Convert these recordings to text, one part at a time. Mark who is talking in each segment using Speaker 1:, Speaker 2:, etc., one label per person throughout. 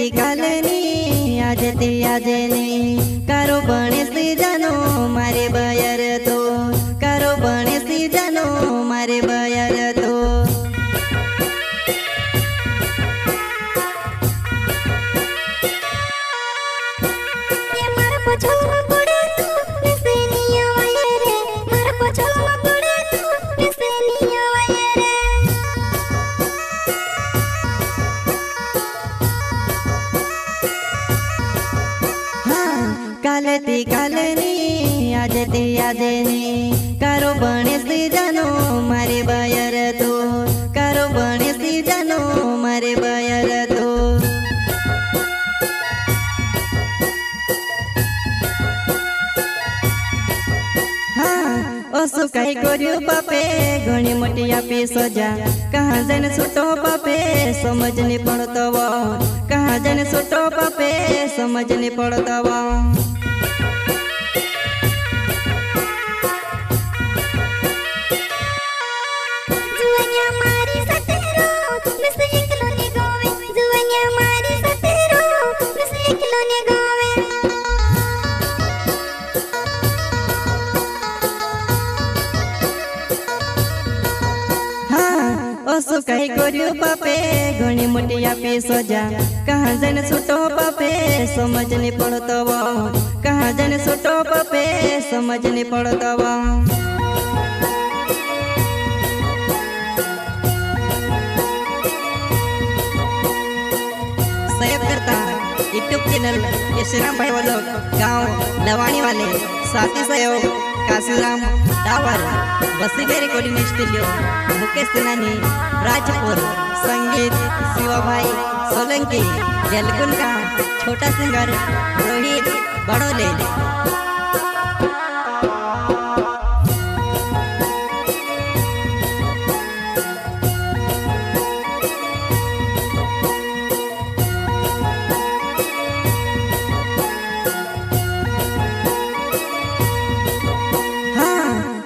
Speaker 1: थी कालनी आज थी आज नहीं कारो बने सी जानो मारे बयर तो कारो बने सी जानो मारे बयर तो कालती कालनी आज थी आज नहीं कारो बने सी जानो मारे बयर तो कारो बने सी जानो मारे बयर तो हाँ ओसु कई गोरियो बापे घणी मोटी आपी सजा कहाँ जन सुटो बापे समझ नहीं पड़ता वो कहाँ जन सुटो बापे समझ नहीं पड़ता वो ओसु कई गोरियो बापे घणी मोटी आपी सजा कहाँ जन सुटो बापे समझ नहीं पड़ता वो कहाँ जन सुटो बापे समझ नहीं पड़ता वो सहयोग करता यूट्यूब चैनल यशराम भाई वालों गांव लवानी वाले साथी सहयोग काशीराम टावर वसीले रिकॉर्डिंग स्टूडियो मुकेश सेनानी राजपुर संगीत शिवा भाई सोलंकी जलकुन का छोटा सिंगर रोहित बड़ोले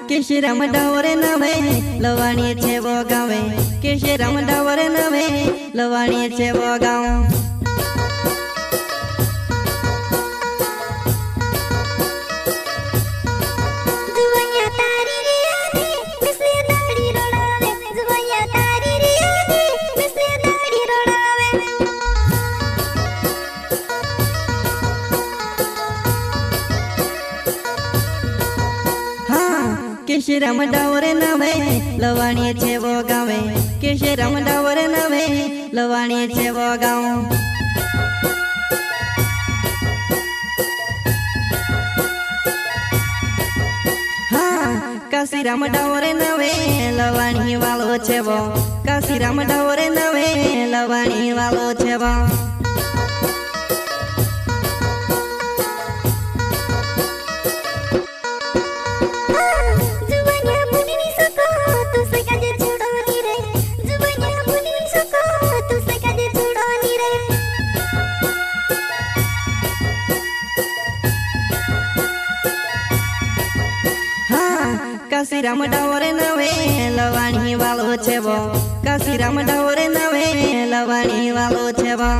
Speaker 1: केशराम डावरे नवे लवाणी छे वो गावे केशराम डावरे नवे लवाणी छे वो गाँव केशराम डावरे नवे लवाणी छे वो गावे केशराम डावरे नवे लवाणी छे वो गाँव हाँ काशीराम डावरे नवे लवाणी वालो छे वो काशीराम डावरे नवे लवाणी वालो छे वो काशीराम डावरे नवे लवाणी वालो छे वो काशीराम डावरे नवे लवाणी वालो छे वो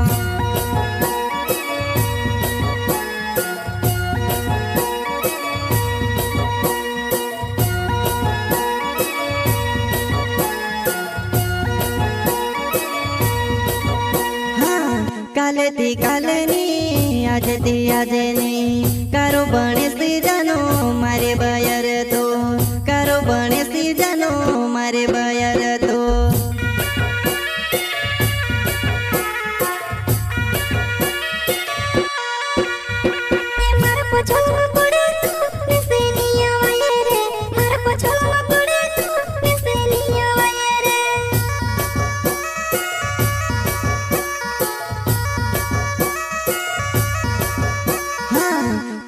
Speaker 1: कालती कालनी आज थी आज नहीं कारो बने सी जानो मारे बयर तो कारो बने सी जानो मारे बयर तो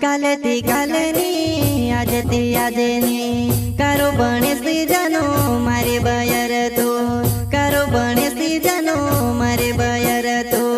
Speaker 1: कालती कालनी आज थी आज नहीं कारो बने सी जानो मारे बयर तो कारो बने सी जानो मारे बयर तो